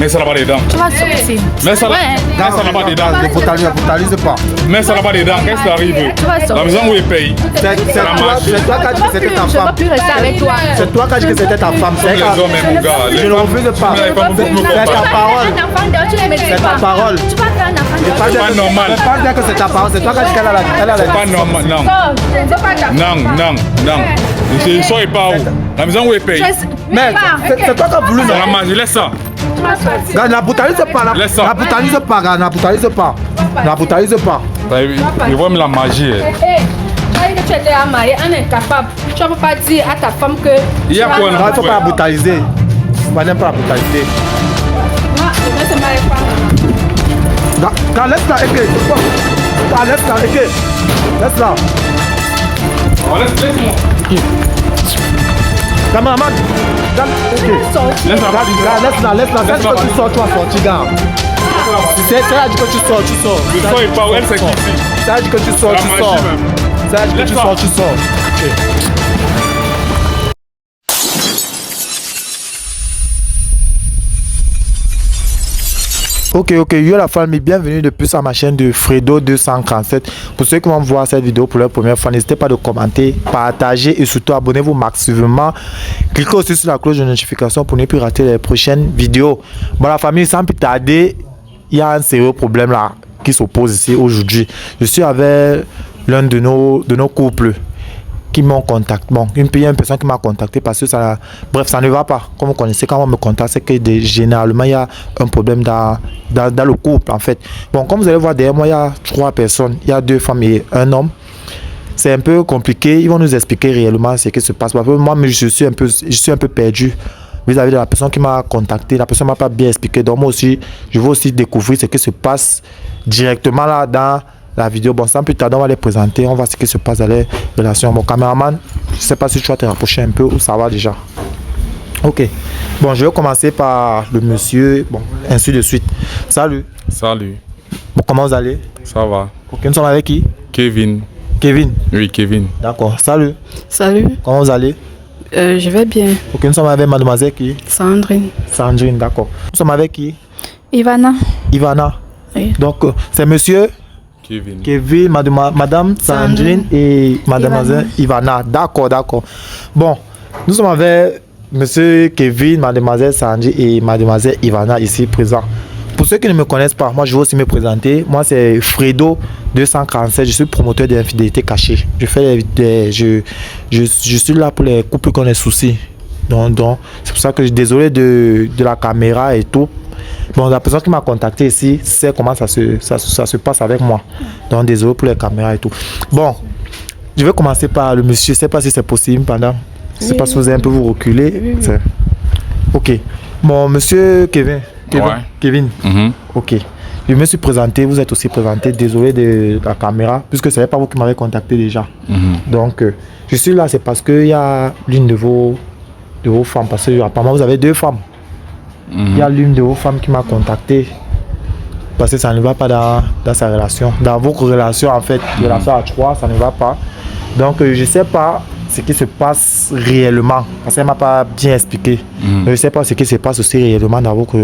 Mets ça là-bas dedans. Tu vas sortir. Mets ça là-bas dedans. Ne brutalise pas. Mets ça là-bas dedans. Qu'est-ce qui arrive? Tu vas sortir. La maison où il paye. C'est toi qui as dit que c'était ta Je ne femme. peux plus rester avec toi. C'est toi qui as dit que c'était ta femme. Les hommes, mon gars. Je ne refuse pas. C'est ta parole. C'est ta parole. Tu vas faire un enfant de C'est pas normal. Je pense bien que c'est ta parole. C'est toi qui as dit qu'elle a la C'est pas normal. Non. Non. Je sois pas où? La maison où il paye. Mais c'est toi qui as voulu. Ça la mange. Laisse ça. Ne brutalise pas. Laisse ça. Ne brutalise pas. Ne brutalise pas. Ne brutalise pas. Il voit la magie. Que tu étais marié, on est incapable. Tu ne peux pas dire à ta femme que. Il y a quoi? Il ne faut pas brutaliser. Il ne faut pas brutaliser. Moi, je ne sais pas. Laisse-la, laisse-la. Laisse-moi. Cameraman, laisse-la. C'est que tu sors, tu vas sortir, gars. C'est ça dit que tu sors. Je sois pas où? Elle c'est qui ici? Ça dit que tu sors, tu sors. Ça dit que tu sors. Ok, yo la famille, bienvenue de plus à ma chaîne de Fredo 247. Pour ceux qui vont voir cette vidéo pour la première fois, n'hésitez pas de commenter, partager et surtout abonnez-vous massivement. Cliquez aussi sur la cloche de notification pour ne plus rater les prochaines vidéos. Bon la famille, sans plus tarder, il y a un sérieux problème là qui s'oppose ici aujourd'hui. Je suis avec l'un de nos couples qui m'ont contacté. Bon, il y a une personne qui m'a contacté parce que ça, bref, ça ne va pas. Comme vous connaissez, quand on me contacte, c'est que généralement il y a un problème dans le couple en fait. Bon, comme vous allez voir derrière moi, il y a 3 personnes, il y a 2 femmes et un homme. C'est un peu compliqué. Ils vont nous expliquer réellement ce qui se passe. Parce que moi, je suis un peu perdu vis-à-vis de la personne qui m'a contacté. La personne m'a pas bien expliqué. Donc moi aussi, je veux aussi découvrir ce qui se passe directement là dans la vidéo. Bon, sans plus tarder, on va les présenter. On va voir ce qui se passe dans les relations. Bon, caméraman, je ne sais pas si tu vas te rapprocher un peu ou ça va déjà. Ok. Bon, je vais commencer par le monsieur. Bon, ainsi de suite. Salut. Salut. Bon, comment vous allez? Ça va. Ok, nous sommes avec qui? Kevin. Kevin. Oui, Kevin. D'accord. Salut. Salut, Comment vous allez? je vais bien. Ok, nous sommes avec mademoiselle qui? Sandrine. Sandrine, d'accord. Nous sommes avec qui? Ivana. Ivana. Oui. Donc, c'est monsieur Kevin, madame Sandrine et mademoiselle Ivana. D'accord. Bon, nous sommes avec monsieur Kevin, mademoiselle Sandrine et mademoiselle Ivana ici présents. Pour ceux qui ne me connaissent pas, moi je vais aussi me présenter. Moi c'est Fredo 247, je suis promoteur d'infidélité cachée. Je suis là pour les couples qui ont des soucis. Donc c'est pour ça que je suis désolé de la caméra et tout. Bon, la personne qui m'a contacté ici sait comment ça se passe avec moi. Donc désolé pour les caméras et tout. Bon, je vais commencer par le monsieur. Je ne sais pas si c'est possible pendant. Je ne sais pas si vous allez un peu vous reculer. Oui. Ok. Bon, monsieur Kevin. Ouais. Kevin. Ok. Je me suis présenté, vous êtes aussi présenté. Désolé de la caméra, puisque ce n'est pas vous qui m'avez contacté déjà. Donc, je suis là, c'est parce qu'il y a l'une de vos femmes. Parce que apparemment, vous avez 2 femmes. Il y a l'une de vos femmes qui m'a contacté. Parce que ça ne va pas dans sa relation. Dans votre relation, en fait, relation à 3, ça ne va pas. Donc, je ne sais pas ce qui se passe réellement. Parce qu'elle ne m'a pas bien expliqué. Je ne sais pas ce qui se passe aussi réellement dans votre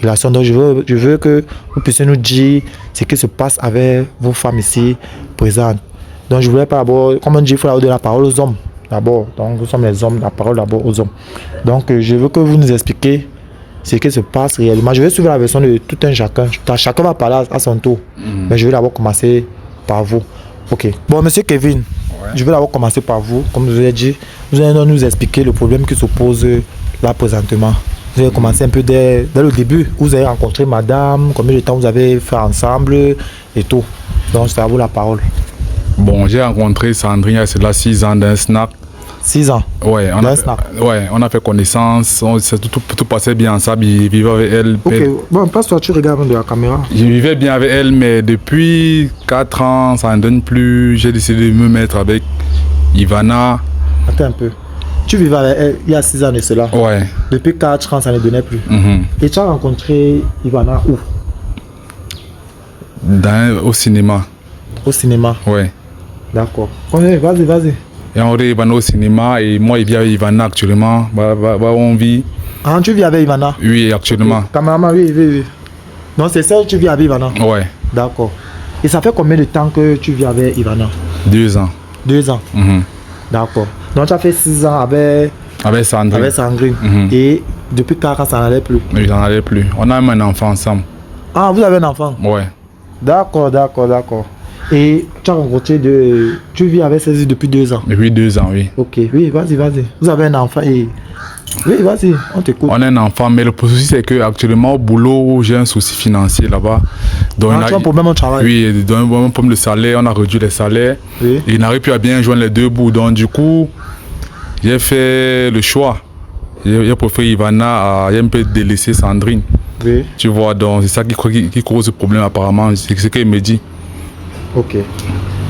relation. Donc, je veux que vous puissiez nous dire ce qui se passe avec vos femmes ici présentes. Donc, je voulais pas d'abord, comme on dit, il faut donner la parole aux hommes. D'abord, donc nous sommes les hommes, la parole d'abord aux hommes. Donc, je veux que vous nous expliquiez ce qui se passe réellement. Je vais suivre la version de tout un chacun. Chacun va parler à son tour. Mais je vais d'abord commencer par vous. Ok. Bon, monsieur Kevin, je vais d'abord commencer par vous. Comme je vous ai dit, vous allez nous expliquer le problème qui s'oppose là présentement. Vous allez commencer un peu dès le début. Vous avez rencontré madame, combien de temps vous avez fait ensemble et tout. Donc, c'est à vous la parole. Bon, j'ai rencontré Sandrine il y a cela 6 ans d'un snack. 6 ans. Ouais, on a fait connaissance, tout passait bien ensemble, je vivais avec elle. Ok, bon, passe-toi, tu regardes de la caméra. Je vivais bien avec elle, mais depuis 4 ans, ça ne donne plus. J'ai décidé de me mettre avec Ivana. Attends un peu. Tu vivais avec elle il y a 6 ans de cela. Ouais. Depuis 4 ans, ça ne donnait plus. Et tu as rencontré Ivana où? Au cinéma. Au cinéma? Ouais. D'accord. Vas-y. Et on est au cinéma et moi, il vient à Ivana actuellement. On vit. Ah, tu vis avec Ivana? Oui, actuellement. Cameraman, oui. Donc c'est ça que tu vis avec Ivana? Ouais. D'accord. Et ça fait combien de temps que tu vis avec Ivana? 2 ans. 2 ans. D'accord. Donc tu as fait 6 ans avec Sandrine. Avec Sandrine. Et depuis quand ça n'allait plus? Oui, j'en allais plus. On a même un enfant ensemble. Ah, vous avez un enfant? Ouais. D'accord. Et tu as rencontré tu vis avec Cécile depuis 2 ans? Depuis 2 ans, oui. Ok, oui, vas-y. Vous avez un enfant et... Oui, vas-y, on t'écoute. On a un enfant, mais le souci c'est que actuellement au boulot, j'ai un souci financier là-bas. Donc, tu as un problème au travail? Oui, donc un problème de salaire, on a réduit les salaires. Oui. Et il n'arrive plus à bien joindre les deux bouts. Donc du coup, j'ai fait le choix. J'ai préféré Ivana à un peu délaisser Sandrine. Oui. Tu vois, donc c'est ça qui cause le problème apparemment, c'est ce qu'elle me dit. Ok.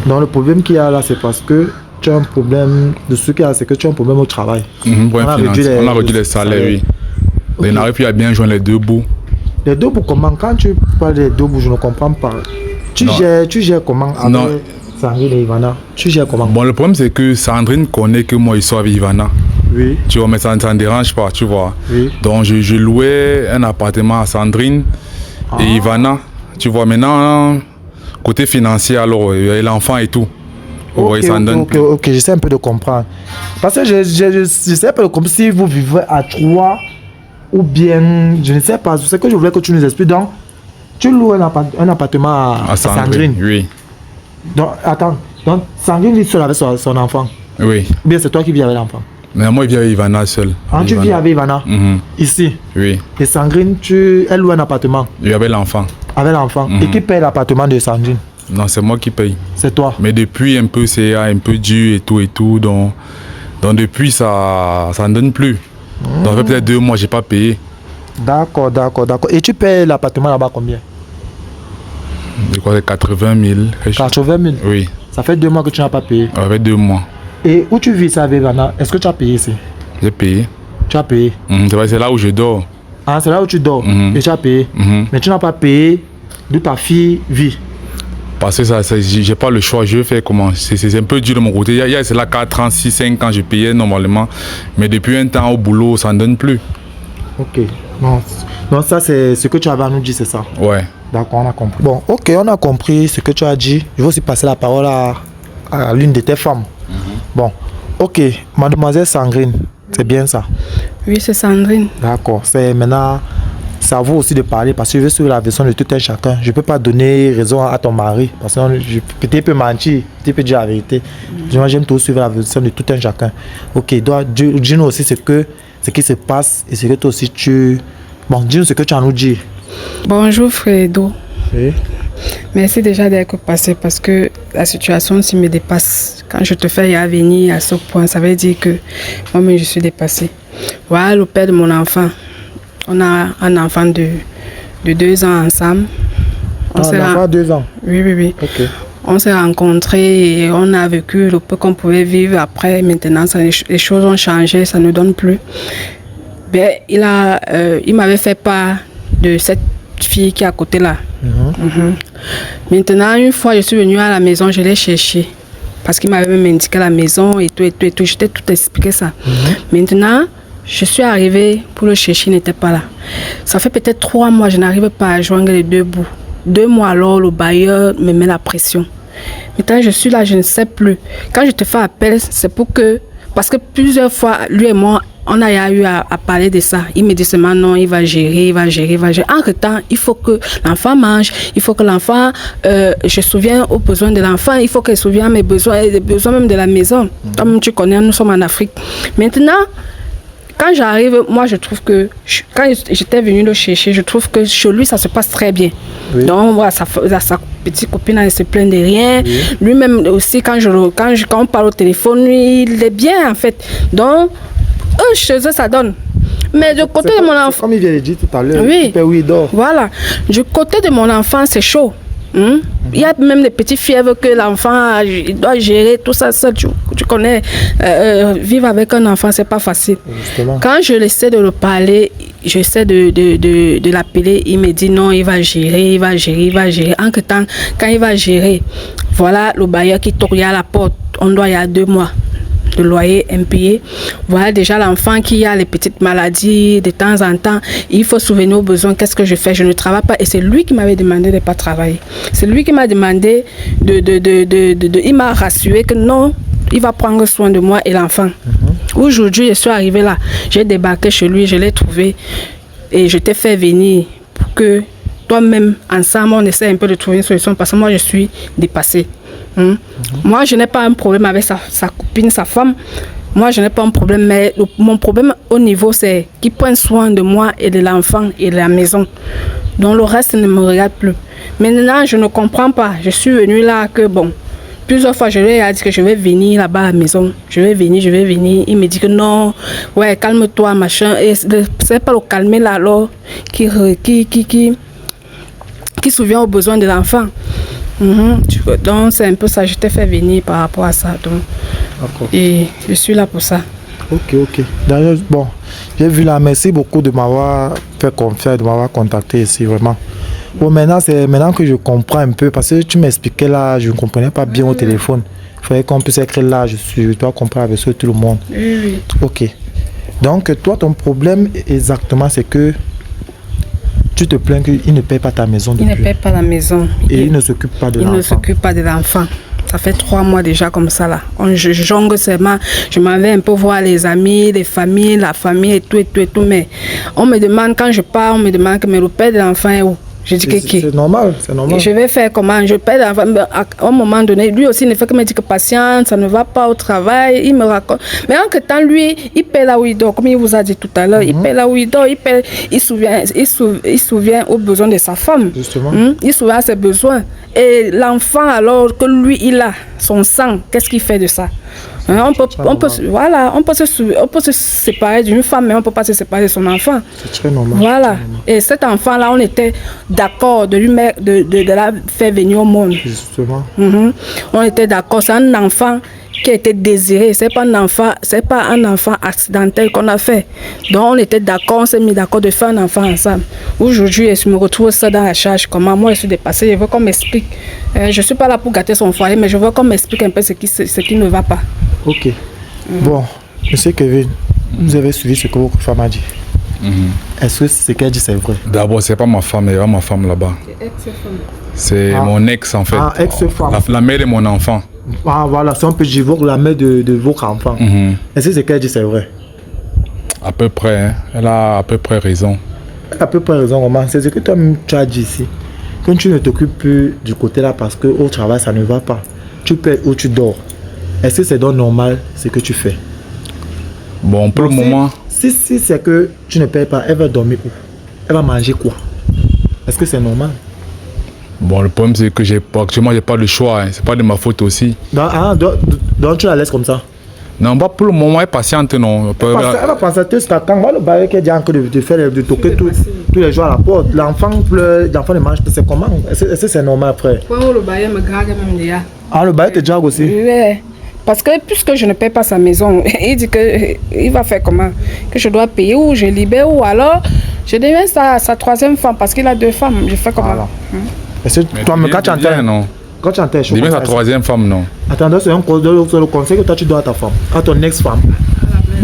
Donc le problème qu'il y a là, c'est parce que tu as un problème, de ce qu'il y a, c'est que tu as un problème au travail. On a réduit les salaires, oui. Okay. Il n'arrive plus à bien joindre les deux bouts. Les deux bouts comment? Quand tu parles des deux bouts, je ne comprends pas. Tu gères comment avec Sandrine et Ivana? Tu gères comment? Bon, le problème c'est que Sandrine connaît que moi, je suis avec Ivana. Oui. Tu vois, mais ça ne dérange pas, tu vois. Oui. Donc je louais un appartement à Sandrine et Ivana. Tu vois, maintenant, côté financier, alors, il y a l'enfant et tout. Ok, j'essaie un peu de comprendre. Parce que je sais un peu comme si vous vivez à 3 ou bien, je ne sais pas, c'est ce que je voulais que tu nous expliques. Donc, tu loues un appartement à Sandrine. Oui. Donc, attends, donc Sandrine vit seule avec son enfant? Oui. Ou bien c'est toi qui vis avec l'enfant? Mais moi, je vis avec Ivana seule. Ah, tu vis avec Ivana? Ici? Oui. Et Sandrine, elle loue un appartement? Oui, avec l'enfant. Avec l'enfant. Et qui paye l'appartement de Sandrine? Non, c'est moi qui paye. C'est toi? Mais depuis un peu, c'est un peu dur et tout. Donc depuis, ça ne donne plus. Donc peut-être 2 mois, je n'ai pas payé. D'accord. Et tu payes l'appartement là-bas combien? Je crois que c'est 80 000. 80 000? Oui. Ça fait 2 mois que tu n'as pas payé? Avec 2 mois. Et où tu vis ça avec Ivana? Est-ce que tu as payé ici? J'ai payé. Tu as payé? C'est là où je dors. Ah, c'est là où tu dors? Et tu as payé? Mais tu n'as pas payé d'où ta fille vit? Parce que j'ai pas le choix, je fais comment? C'est un peu dur de mon côté. C'est là 4 ans, 6, 5 ans, je payais normalement. Mais depuis un temps au boulot, ça ne donne plus. Ok. Non, ça c'est ce que tu avais à nous dire, c'est ça? Ouais. D'accord, on a compris. Bon, ok, on a compris ce que tu as dit. Je vais aussi passer la parole à l'une de tes femmes. Bon, ok, mademoiselle Sandrine, c'est bien ça? Oui, c'est Sandrine. D'accord, c'est maintenant... Ça vaut aussi de parler parce que je vais sur la version de tout un chacun. Je ne peux pas donner raison à ton mari parce que peut-être il peut mentir, peut-être peut dire la vérité. Moi, j'aime tout suivre la version de tout un chacun. Ok, dis-nous aussi ce qui se passe et ce que toi aussi tu... Bon, dis-nous ce que tu as à nous dire. Bonjour Fredo. Oui. Merci déjà d'être passé parce que la situation aussi me dépasse. Quand je te fais y venir à ce point, ça veut dire que moi-même je suis dépassée. Voilà le père de mon enfant. On a un enfant de 2 ans ensemble. Un enfant de 2 ans? Oui. Ok. On s'est rencontrés et on a vécu le peu qu'on pouvait vivre. Après, maintenant, les choses ont changé, ça ne donne plus. Ben, il m'avait fait part de cette fille qui est à côté là. Maintenant, une fois, je suis venue à la maison, je l'ai cherché. Parce qu'il m'avait même indiqué la maison et tout. Je t'ai tout expliqué ça. Maintenant... Je suis arrivée pour le chercher, il n'était pas là. Ça fait peut-être 3 mois, je n'arrive pas à joindre les 2 bouts. 2 mois alors, le bailleur me met la pression. Maintenant, je suis là, je ne sais plus. Quand je te fais appel, c'est pour que... Parce que plusieurs fois, lui et moi, on a eu à parler de ça. Il me dit seulement non, il va gérer. Entre-temps, il faut que l'enfant mange, il faut que l'enfant... je souviens aux besoins de l'enfant, il faut qu'il se souvienne mes besoins et des besoins même de la maison. Comme tu connais, nous sommes en Afrique. Maintenant... Quand j'arrive, moi je trouve que, quand j'étais venue le chercher, je trouve que chez lui ça se passe très bien. Oui. Donc voilà, sa petite copine, elle ne se plaint de rien. Oui. Lui-même aussi, quand on parle au téléphone, lui, il est bien en fait. Donc, chez eux ça donne. Mais du côté de mon enfant... Comme il vient de dire tout à l'heure, oui, il dort. Voilà. Du côté de mon enfant, c'est chaud. Il y a même des petites fièvres que l'enfant doit gérer, tout ça seul. Tu connais, vivre avec un enfant, c'est pas facile. Justement. Quand je essaie de le parler, j'essaie de l'appeler, il me dit non, il va gérer. Entre-temps, quand il va gérer, voilà le bailleur qui toque à la porte, on doit y avoir 2 mois. de loyer impayé. Voilà déjà l'enfant qui a les petites maladies de temps en temps. Il faut souvenir aux besoins. Qu'est-ce que je fais? Je ne travaille pas. Et c'est lui qui m'avait demandé de ne pas travailler. C'est lui qui m'a demandé il m'a rassuré que non, il va prendre soin de moi et l'enfant. Aujourd'hui, je suis arrivée là. J'ai débarqué chez lui, je l'ai trouvé. Et je t'ai fait venir pour que toi-même, ensemble, on essaie un peu de trouver une solution parce que moi, je suis dépassée. Moi, je n'ai pas un problème avec sa copine, sa femme. Moi, je n'ai pas un problème, mais mon problème au niveau, c'est qu'ils prennent soin de moi et de l'enfant et de la maison. Donc, le reste ne me regarde plus. Maintenant, je ne comprends pas. Je suis venue là que, bon, plusieurs fois, je lui ai dit que je vais venir là-bas à la maison. Je vais venir. Il me dit que non, ouais, calme-toi, machin. Et c'est pas le calmer là, alors, qui souvient aux besoins de l'enfant. Donc c'est un peu ça, je t'ai fait venir par rapport à ça. Donc, et je suis là pour ça. Ok. D'ailleurs, bon, j'ai vu là, merci beaucoup de m'avoir fait confiance, de m'avoir contacté ici, vraiment. Bon, maintenant, c'est maintenant que je comprends un peu, parce que tu m'expliquais là, je ne comprenais pas bien au téléphone. Il fallait qu'on puisse écrire là, je dois comprendre avec tout le monde. Oui. Ok. Donc, toi, ton problème exactement, c'est que tu te plains qu'il ne paye pas ta maison depuis. Il ne paye pas la maison. Et il ne s'occupe pas de l'enfant. Il ne s'occupe pas de l'enfant. Ça fait 3 mois déjà comme ça là. Je jongle seulement. Je m'en vais un peu voir les amis, les familles, la famille et tout. Mais on me demande, quand je pars, on me demande que mais le père de l'enfant est où? Je dis que qui? C'est normal, c'est normal. Je vais faire comment? Je paie l'enfant. À un moment donné, lui aussi ne fait que me dire que patience, ça ne va pas au travail. Il me raconte. Mais en que temps, lui, il paie là où il dort. Comme il vous a dit tout à l'heure, il paie là où il dort. Il souvient aux besoins de sa femme. Justement. Il souvient à ses besoins. Et l'enfant, alors que lui, il a son sang, qu'est-ce qu'il fait de ça? On peut se séparer d'une femme, mais on ne peut pas se séparer de son enfant. C'est très normal. Voilà. Et cet enfant-là, on était d'accord de lui mettre, de la faire venir au monde. Justement. On était d'accord. C'est un enfant qui a été désiré. C'est pas un enfant accidentel qu'on a fait. Donc on était d'accord, on s'est mis d'accord de faire un enfant ensemble. Aujourd'hui, je me retrouve ça dans la charge. Comment moi je suis dépassée. Je veux qu'on m'explique. Je suis pas là pour gâter son foyer, mais je veux qu'on m'explique un peu ce qui ne va pas. Ok. Bon, monsieur Kevin, vous avez suivi ce que votre femme a dit. Est-ce que ce qu'elle dit c'est vrai? D'abord, c'est pas ma femme, il y a ma femme là-bas. C'est mon ex en fait. Ah, ex-femme. La mère de mon enfant. Ah voilà, c'est un peu la mère de votre enfant. Est-ce que ce qu'elle dit c'est vrai? À peu près, hein. Elle a à peu près raison. Elle a à peu près raison, maman. C'est ce que toi tu as dit ici. Quand tu ne t'occupes plus du côté là parce qu'au travail ça ne va pas, tu paies où tu dors. Est-ce que c'est donc normal ce que tu fais? Bon, pour le moment... Si c'est que tu ne payes pas, elle va dormir où? Elle va manger quoi? Est-ce que c'est normal? Bon, le problème c'est que actuellement j'ai pas le choix, hein. C'est pas de ma faute aussi. Donc tu la laisses comme ça? Non, bah pour le moment elle est patiente, non. Elle va patienter jusqu'à quand? Moi le bail qu'elle dit encore de toquer tous les jours à la porte. L'enfant pleure, l'enfant ne mange pas, c'est comment? Est-ce que c'est normal après? Le bail me drague même déjà. Ah, le bail te drague aussi? Oui. Parce que puisque je ne paie pas sa maison, il dit qu'il va faire comment? Que je dois payer ou je libère ou alors je deviens sa troisième femme parce qu'il a 2 femmes. Je fais comment? Voilà. Est-ce que toi, quand tu entends, non. Quand tu entends, je sa troisième femme, non. Attends, c'est le conseil que toi tu dois à ta femme, à ton ex-femme.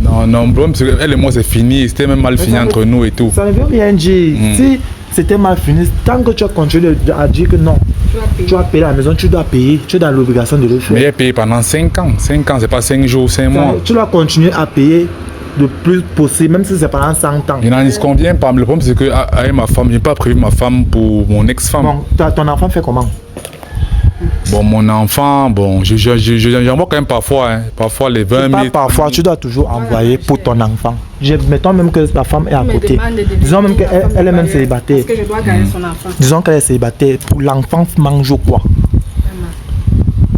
Non, le problème c'est qu'elle et moi c'est fini, c'était même mal fini entre nous et tout. Ça ne veut rien dire. Si c'était mal fini, tant que tu as continué à dire que non, tu as payé la maison, tu dois payer, tu es dans l'obligation de le faire. Mais elle a payé pendant 5 ans, 5 ans, c'est pas 5 jours, 5 mois. Tu dois continuer à payer le plus possible, même si c'est pendant 100 ans. Il en dit combien? Le problème c'est que avec ma femme, je n'ai pas prévu ma femme pour mon ex-femme. Bon, ton enfant fait comment? Bon, mon enfant, bon, j'envoie quand même parfois, hein, parfois les 20 000. Parfois, tu dois toujours envoyer pour ton enfant. Mettons même que la femme est à côté. Disons même qu'elle est même célibataire. Parce que je dois garder son enfant. Disons qu'elle est célibataire. Pour l'enfant, mange quoi?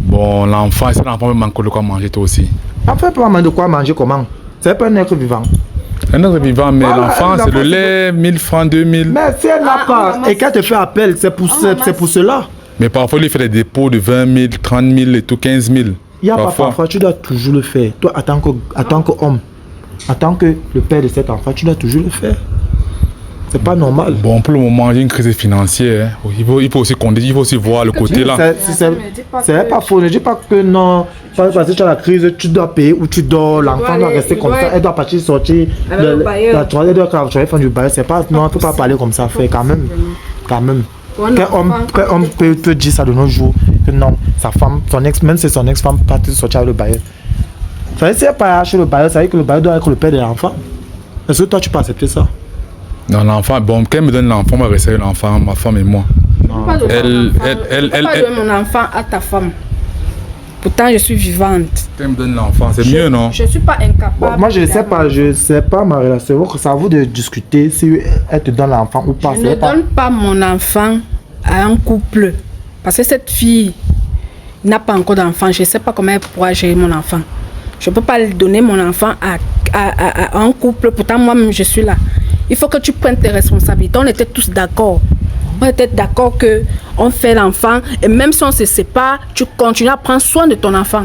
Bon, l'enfant, est-ce que l'enfant peut manquer de quoi manger toi aussi? Après, pas de quoi manger comment? C'est pas un être vivant. Un être vivant, mais l'enfant, c'est le lait, 1000 francs, 2000. Mais si elle n'a pas, et qu'elle te fait appel, c'est pour cela. Mais parfois, il fait des dépôts de 20 000, 30 000 et tout, 15 000. Il n'y a pas parfois, tu dois toujours le faire. Toi, en tant qu'homme, en tant que le père de cet enfant, tu dois toujours le faire. C'est pas normal. Bon, pour le moment, j'ai une crise financière. Hein. Il faut aussi compter, il faut aussi voir le côté là. C'est pas faux. Ne dis pas que non. Parce que tu as la crise, tu dois payer ou tu dois. L'enfant doit rester comme ça. Elle doit partir sortir. Elle doit travailler faire du bail. C'est pas. Non, il ne faut pas parler comme ça. Fait quand même. Quand même. Qu'un homme peut dire ça de nos jours. Que non, sa femme, son ex, même si son ex-femme partit sortir avec le bailleur. Ça veut dire, si elle part chez le bailleur, ça veut dire que le bailleur doit être le père de l'enfant. Est-ce que toi, tu peux accepter ça? Non, l'enfant, bon, quand elle me donne l'enfant, on va rester l'enfant, ma femme et moi. Elle donne mon enfant à ta femme. Pourtant, je suis vivante. Quand elle me donne l'enfant, c'est mieux, non? Je ne suis pas incapable. Bon, moi, je sais pas ma relation. C'est à vous de discuter si elle te donne l'enfant ou pas. Je ne donne pas mon enfant à un couple. Parce que cette fille n'a pas encore d'enfant. Je ne sais pas comment elle pourra gérer mon enfant. Je ne peux pas donner mon enfant à un couple. Pourtant, moi-même, je suis là. Il faut que tu prennes tes responsabilités. On était tous d'accord. On était d'accord qu'on fait l'enfant. Et même si on se sépare, tu continues à prendre soin de ton enfant.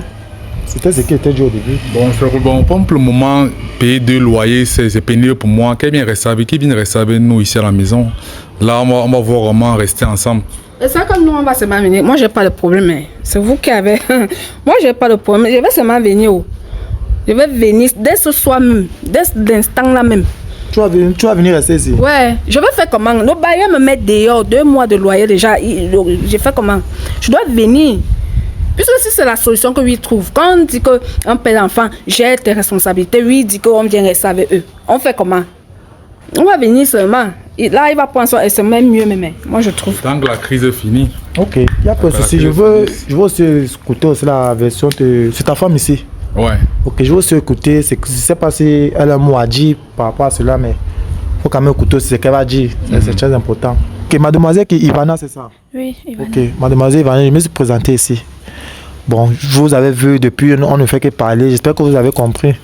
C'était ce qui était dit au début. Bon, pour le moment, payer 2 loyers, c'est pénible pour moi. Qui vient rester avec nous ici à la maison? Là, on va voir comment rester ensemble. Et ça, comme nous, on va seulement venir. Moi, je n'ai pas de problème. Hein. C'est vous qui avez. Moi, je n'ai pas de problème. Je vais seulement venir. Je vais venir dès ce soir même. Dès l'instant là même. Tu vas venir rester ici? Ouais. Je vais faire comment? Le bailleur me met dehors. 2 mois de loyer déjà. Je fais comment? Je dois venir. Puisque si c'est la solution que lui trouve. Quand on dit qu'un père d'enfant gère tes responsabilités, lui dit qu'on vient rester avec eux. On fait comment? On va venir seulement. Et là, il va prendre ça et c'est même mieux, mais moi je trouve. Tant que la crise est finie. Ok, il n'y a pas de souci. Je veux aussi écouter aussi la version de. C'est ta femme ici? Ouais. Ok, je veux aussi écouter. Je ne sais pas si elle a un mot à dire par rapport à cela, mais il faut quand même écouter ce qu'elle va dire. C'est très important. Ok, mademoiselle Ivana, c'est ça? Oui, Ivana. Ok, mademoiselle Ivana, je me suis présentée ici. Bon, vous avez vu depuis, on ne fait que parler. J'espère que vous avez compris.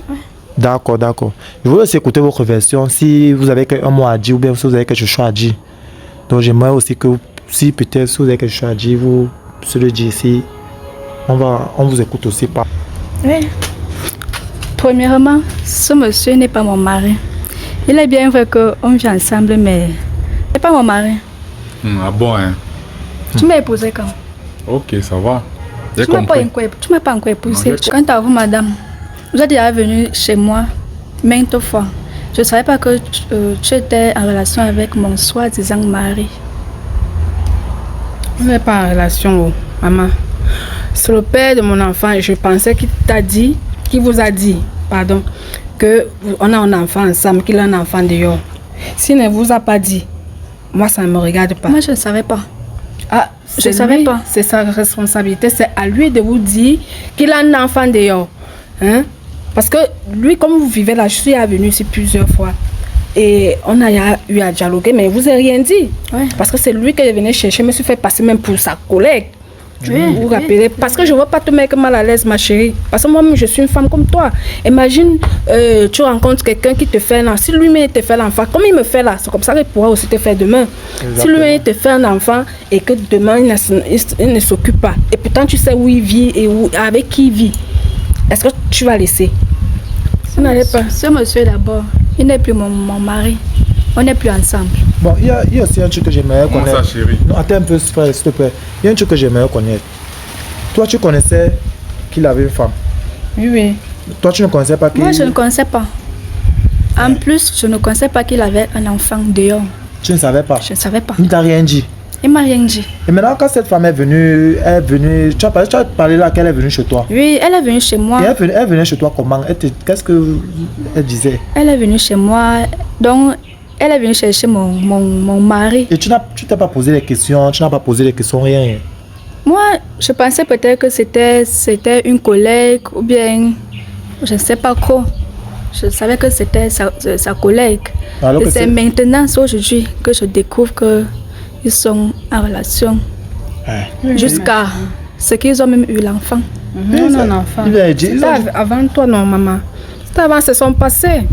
Ouais. D'accord. Je veux aussi écouter votre version. Si vous avez un mot à dire ou bien si vous avez quelque chose à dire. Donc j'aimerais aussi que si peut-être si vous avez quelque chose à dire, vous se le dites ici. On vous écoute aussi pas. Oui. Premièrement, ce monsieur n'est pas mon mari. Il est bien vrai qu'on vit ensemble, mais il n'est pas mon mari. Ah bon, hein? Tu m'as épousé quand? Ok, ça va. Tu ne m'as pas encore épousé. Quant à vous, madame, vous êtes déjà venue chez moi maintes fois. Je ne savais pas que tu étais en relation avec mon soi-disant mari. On n'est pas en relation, maman. C'est le père de mon enfant et je pensais qu'il vous a dit, qu'on a un enfant ensemble, qu'il a un enfant dehors. S'il ne vous a pas dit, moi ça ne me regarde pas. Moi je ne savais pas. Ah, je ne savais pas. C'est sa responsabilité, c'est à lui de vous dire qu'il a un enfant dehors. Hein? Parce que lui, comme vous vivez là, je suis venu ici plusieurs fois. Et on a eu à dialoguer, mais vous n'avez rien dit. Ouais. Parce que c'est lui qui est venu chercher, je me suis fait passer même pour sa collègue. Vous rappelez, parce que je ne veux pas te mettre mal à l'aise, ma chérie. Parce que moi-même, je suis une femme comme toi. Imagine, tu rencontres quelqu'un qui te fait là. Si lui-même te fait l'enfant, comme il me fait là, c'est comme ça qu'il pourra aussi te faire demain. Exactement. Si lui-même te fait un enfant et que demain, il ne s'occupe pas, et pourtant tu sais où il vit et avec qui il vit, est-ce que tu vas laisser? Vous n'allez pas. Ce monsieur d'abord, il n'est plus mon mari. On n'est plus ensemble. Bon, il y a aussi un truc que j'aimerais connaître. Comment ça, chérie? Non, attends un peu, s'il te plaît. Il y a un truc que j'aimerais connaître. Toi, tu connaissais qu'il avait une femme? Oui. Toi, tu ne connaissais pas qu'il... Moi, je ne connaissais pas. En plus, je ne connaissais pas qu'il avait un enfant dehors. Tu ne savais pas? Je ne savais pas. Il ne t'a rien dit? Il ne m'a rien dit. Et maintenant, quand cette femme est venue, tu as parlé là qu'elle est venue chez toi? Oui, elle est venue chez moi. Et elle venait chez toi comment? Qu'est-ce qu'elle disait? Elle est venue chez moi, donc elle est venue chercher mon mari. Et tu t'es pas posé les questions, rien? Moi, je pensais peut-être que c'était une collègue ou bien, je ne sais pas quoi. Je savais que c'était sa collègue. Et c'est maintenant, aujourd'hui, que je découvre qu'ils sont en relation. Jusqu'à ce qu'ils ont même eu l'enfant. On a un enfant. C'était avant toi, non, maman. C'était avant, c'est son passé.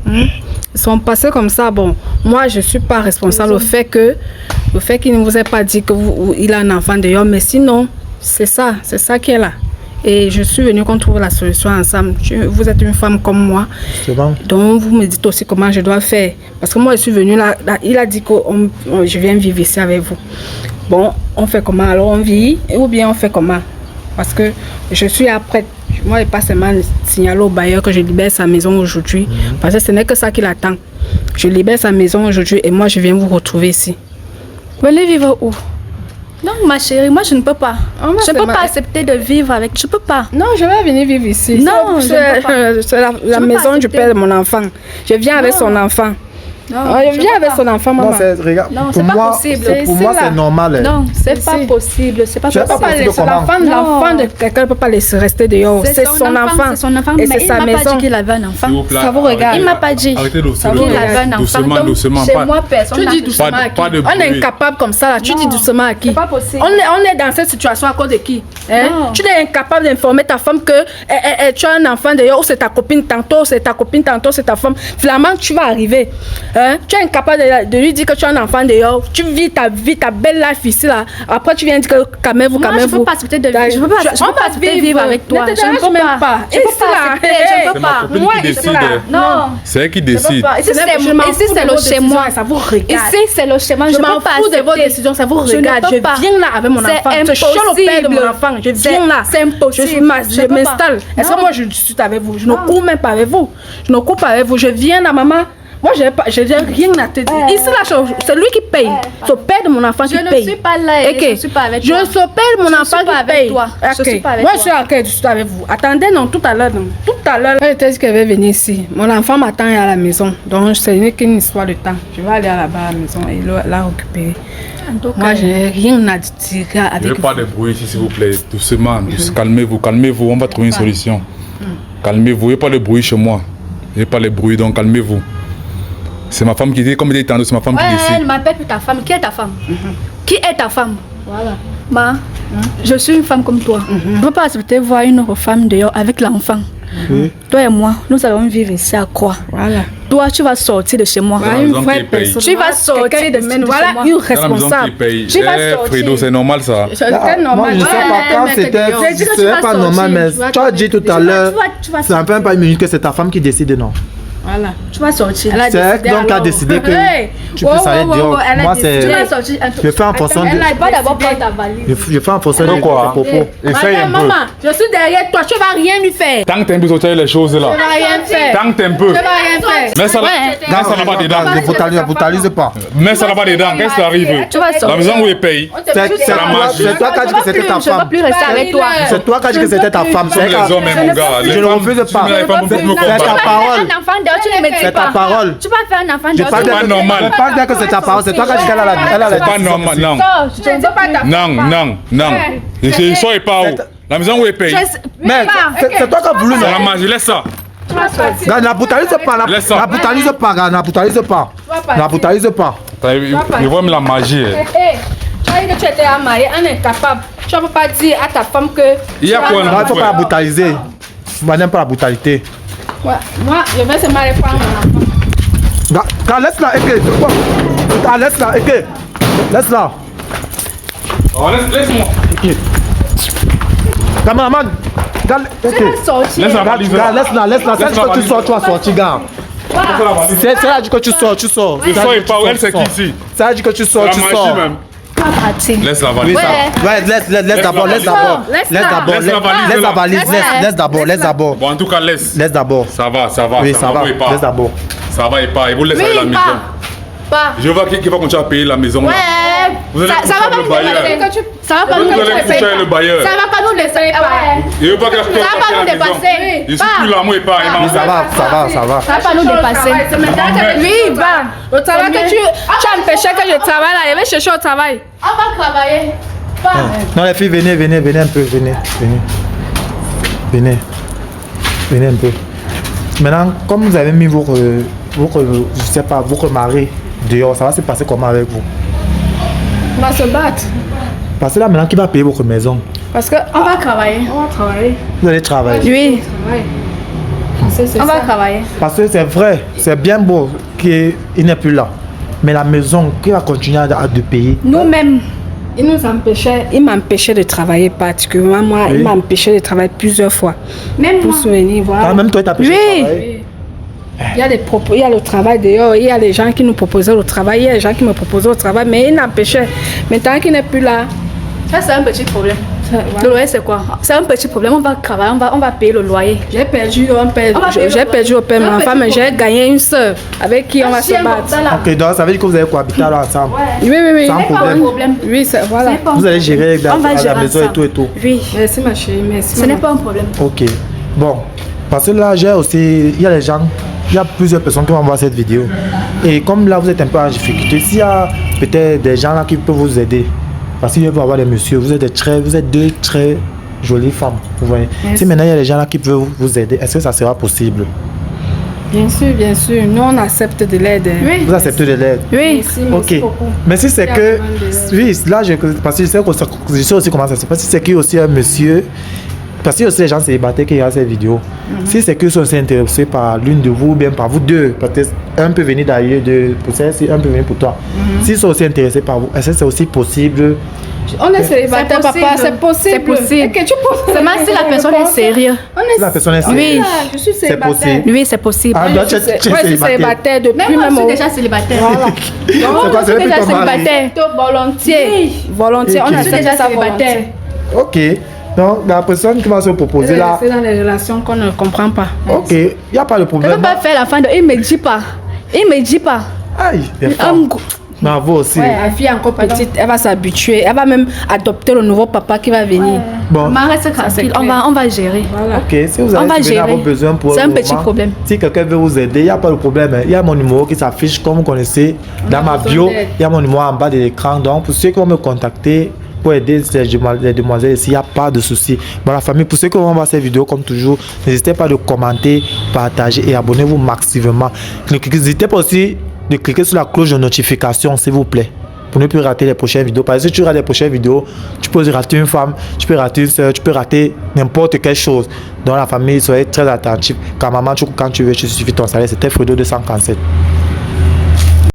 Ils sont passés comme ça. Bon, moi, je ne suis pas responsable au fait qu'il ne vous ait pas dit qu'il a un enfant dehors. Mais sinon, c'est ça qui est là. Et je suis venue qu'on trouve la solution ensemble. Vous êtes une femme comme moi. C'est bon. Donc, vous me dites aussi comment je dois faire. Parce que moi, je suis venue là, il a dit que je viens vivre ici avec vous. Bon, on fait comment? Alors, on vit ou bien on fait comment? Parce que je suis après. Moi, je n'ai pas seulement signalé au bailleur que je libère sa maison aujourd'hui. Parce que ce n'est que ça qui l'attend. Je libère sa maison aujourd'hui et moi, je viens vous retrouver ici. Vous allez vivre où? Non, ma chérie, moi je ne peux pas. Je ne peux pas accepter de vivre avec. Je ne peux pas. Non, je vais venir vivre ici. Non, c'est la maison du père de mon enfant. Je viens avec son enfant. Non, je viens avec son enfant, maman. Regarde, non, pour c'est pas moi, possible. Pour moi, c'est normal. Non, c'est pas possible. C'est pas Tu vas pas possible. laisser L'enfant de quelqu'un ne peut pas laisser rester dehors. C'est son enfant. C'est son enfant. Et Mais c'est il sa m'a pas maison. dit qu'il avait un enfant. Ça vous regarde. Il m'a pas dit. Arrêtez qu'il avait un enfant. doucement, Donc, doucement. chez moi, personne Tu n'a dis fait doucement ça. à qui? pas de On est bruit. incapable comme ça. Là. Tu dis doucement à qui? C'est pas possible. On est dans cette situation à cause de qui? Non. Tu es incapable d'informer ta femme que tu as un enfant dehors, ou c'est ta copine tantôt, c'est ta copine tantôt, c'est ta femme. Finalement, tu vas arriver. Tu es incapable de lui dire que tu as un enfant dehors. Tu vis ta vie, ta belle life ici là. Après, tu viens dire que calmez-vous, Moi, je calmez-vous. peux pas accepter de vivre. Je peux pas accepter de vivre avec toi. Ne te Je ne dérange peux même pas. Je peux pas accepter. Je peux pas. Moi, qui décide. Non. C'est elle qui décide. Ici, c'est le chez moi. Ça vous regarde. Ici, c'est le chez moi. Je Je m'en peux pas fous de vos accepter. décisions, ça vous Je ne regarde. peux Je pas. viens là avec mon C'est enfant. Je suis le père de mon impossible. enfant. Je viens là. C'est impossible. Je m'installe. Est-ce que Non. moi je discute avec vous? Je ne cours même pas avec vous. Je ne cours pas avec vous. Je viens là, maman. Moi, je n'ai rien à te dire. Ici, là, c'est lui qui paye. C'est le père de mon enfant qui Je paye. ne suis pas là. Ok. Je ne suis pas avec toi. Je suis le père de mon Je ne enfant suis pas qui avec paye. toi. Je Ok. suis pas avec Moi, toi. je suis en train de discuter avec vous. Attendez, non, tout à l'heure, non. Tout à l'heure. Elle était dit qu'elle va venir ici. Mon enfant m'attend à la maison. Donc, ce n'est qu'une histoire de temps. Je vais aller là-bas à la maison et la récupérer. Moi, je n'ai rien à dire Il n'y avec a vous. pas de bruit ici, s'il vous plaît. Doucement, calmez-vous, calmez-vous. On va trouver une solution. Calmez-vous. Il n'y a pas de bruit chez moi. Il n'y a pas de bruit, donc calmez-vous. C'est ma femme qui dit, comme il dit tantôt, c'est ma femme qui Elle décide. m'appelle plus ta femme. Qui est ta femme? Qui est ta femme? Voilà. Je suis une femme comme toi. Je ne peux pas accepter de voir une autre femme dehors avec l'enfant. Oui. Toi et moi, nous allons vivre ici à quoi? Voilà. Toi, tu vas sortir de chez moi. Voilà. Une maison vraie qui paye. personne. Tu vas sortir Quelqu'un de de chez voilà moi. une C'est la maison qui responsable. paye. Tu vas sortir. Fredo, c'est normal ça. C'est Moi, normal. je ne sais pas quand c'était. C'est pas normal, mais tu as dit tout à l'heure. Tu vas C'est un peu pas une minute que c'est ta femme qui décide, non? Voilà. Tu vas sortir. C'est elle donc qui a décidé que tu peux aller dehors. Moi, Tu c'est. vas sortir. Je fais en fonction de. Tu vas d'abord prendre ta valise. Je fais en fonction de tes quoi? propos. Essaye un peu. Maman, je suis derrière toi. Tu vas rien lui faire. Tant que t'es un peu sorti les choses là. Tu vas rien faire. Tant que t'es un peu. Tu vas rien faire. Mets ça là-bas dedans. Ne brutalise pas. Mets ça là-bas dedans. Qu'est-ce qui arrive? Tu vas sortir. La maison où il paye. C'est toi qui as dit que c'était ta Je ne veux femme. plus rester avec toi. C'est toi qui as dit que c'était ta femme. Comme les hommes, hein, mon gars. Je ne refuse pas. Les femmes peuvent me C'est ta combattre. parole. Un enfant dehors, tu ne me dis C'est pas. ta parole. Tu vas faire un enfant Je dehors. parle C'est pas normal. Je parle dire que c'est ta parole. C'est toi qui as dit qu'elle a la C'est pas normal, non. Je ne veux pas ta Non. Je sois pas où. La maison où il paye. Mais c'est toi qui as voulu. C'est la magie, laisse ça. La brutalise pas. Laisse ça. La brutalise pas. La brutalise pas. La brutalise pas. Il voit même la magie. Tu as dit que tu étais marié, un incapable. Tu ne peux pas dire à ta femme que. Il y a quoi Il ne faut pas la brutaliser. Moi, n'aime pas la brutalité. Ouais. Moi, je vais seulement aller prendre mon enfant. Laisse-la, Eke. Laisse-la, Eke. Laisse-la. Laisse-moi. Cameraman. Eke. Laisse la valise. Laisse-la. C'est que tu sors, tu vas sortir, gars. C'est elle dit que tu sors, tu sors. Je sors et pas où elle, c'est qui ici? Ça a dit que tu sors, La tu magie sors. même. Partir. Laisse la valise. Ouais, laisse d'abord. Laisse d'abord. Bon, en tout cas, laisse. Laisse d'abord. Ça va. Oui, ça va. Vous et pas. Laisse d'abord. Ça va et pas. Et vous laissez aller à la maison. Pas. Je vois qui va continuer à payer la maison. là. Vous allez Ça va pas coucher nous avec le bailleur. dépasser. Ça va pas nous Vous allez coucher dépasser. avec le bailleur. Ça va pas nous laisser. Il veut pas que je Ça va pas nous dépasser. Je suis plus là, moi et pas. Il Ça va. Ça va pas nous dépasser. Oui, va. Le travail que tu as empêché que je travaille là, je vais chercher au travail. On va travailler. Pas. Non, les filles, venez un peu. Venez un peu. Maintenant, comme vous avez mis je sais pas, votre mari dehors, ça va se passer comment avec vous? On va se battre. Parce que là, maintenant, qui va payer votre maison? Parce qu'on va travailler. Vous allez travailler. Oui. On va travailler. Parce que c'est vrai, c'est bien beau qu'il n'est plus là. Mais la maison, qui va continuer à de payer? Nous-mêmes. Il m'empêchait de travailler particulièrement. Moi, il m'empêchait de travailler plusieurs fois. Même pour moi. souvenir, voilà. Ah, même toi, tu as empêché de travailler. Il y a le travail dehors, il y a les gens qui nous proposaient le travail, il y a les gens qui me proposaient le travail, mais il n'empêchait. Maintenant qu'il n'est plus là, Ça, c'est un petit problème. voilà. Le loyer, c'est quoi? C'est un petit problème. On va travailler, on va payer le loyer. J'ai perdu un père, On va payer j'ai le perdu au père, loyer. mon enfant, mais j'ai gagné une soeur avec qui on va se Chien, battre. ça, là. Ok, donc ça veut dire que vous allez cohabiter alors ensemble. Oui. Sans C'est pas un problème. problème. Oui, voilà. C'est pas un Vous allez problème. gérer On va à la gérer maison ensemble. et tout. Oui, Merci ma chérie, merci. ce n'est pas un problème. Ok. Bon, parce que là, j'ai aussi, il y a les gens, il y a plusieurs personnes qui vont voir cette vidéo. Et comme là, vous êtes un peu en difficulté, s'il y a peut-être des gens là qui peuvent vous aider, parce qu'il peut y avoir des messieurs, vous êtes deux très jolies femmes, vous voyez. Merci. Si maintenant il y a des gens là qui peuvent vous aider, est-ce que ça sera possible? Bien sûr. Nous, on accepte de l'aide. Oui. Vous acceptez de l'aide? Oui. Ok. Mais si c'est Il y a que, besoin de l'aide. oui, là, parce que je sais aussi comment ça se passe. Si c'est qu'il y a aussi un monsieur, parce qu'il y a aussi les gens célibataires qui regardent cette vidéo. Si c'est qu'ils sont aussi intéressés par l'une de vous, ou bien par vous deux, peut-être un peut venir d'ailleurs pour celle-ci, un peut venir pour toi. S'ils sont aussi intéressés par vous, est-ce que c'est aussi possible? On est célibataire, C'est possible. papa, c'est possible. C'est possible. Et que tu peux- Seulement si la personne est sérieuse. Si la personne est Oui. sérieuse, Je suis c'est célibataire. possible. Oui, c'est possible. Ah, donc tu es Ouais, je suis célibataire depuis Même moi, je même suis déjà célibataire. Voilà. C'est quoi, c'est Je suis depuis déjà ton mari? célibataire. Volontiers. Volontiers. On Ok. Je suis accepte déjà ça célibataire. volontiers. Ok. Donc, la personne qui va se proposer là, C'est dans les relations qu'on ne comprend pas. ok, il n'y a pas de Je ne problème. peux pas faire l'enfant de. Il ne me dit pas. Il ne me dit pas. Aïe, des femmes. Um, Mais vous aussi. Ouais, la fille est encore petite, elle va s'habituer. Elle va même adopter le nouveau papa qui va venir. Bon, Maman, reste tranquille. clair. On va gérer. Voilà. ok, si vous On avez va subvenir à gérer. vos besoins pour C'est le un petit moment, problème. Si quelqu'un veut vous aider, il n'y a pas de problème. Il y a mon numéro qui s'affiche, comme vous connaissez, dans ma besoin bio. d'aide. Il y a mon numéro en bas de l'écran. Donc, pour ceux qui vont me contacter pour aider les demoiselles ici, il n'y a pas de souci. Bon, la famille, pour ceux qui vont voir cette vidéo, comme toujours, n'hésitez pas de commenter, partager et abonnez-vous massivement. N'hésitez pas aussi de cliquer sur la cloche de notification, s'il vous plaît, pour ne plus rater les prochaines vidéos. Parce que si tu rates les prochaines vidéos, tu peux aussi rater une femme, tu peux rater une soeur, tu peux rater n'importe quelle chose. Dans la famille, soyez très attentifs. Quand maman, quand tu veux, tu suffis ton salaire. C'était Fredo 247.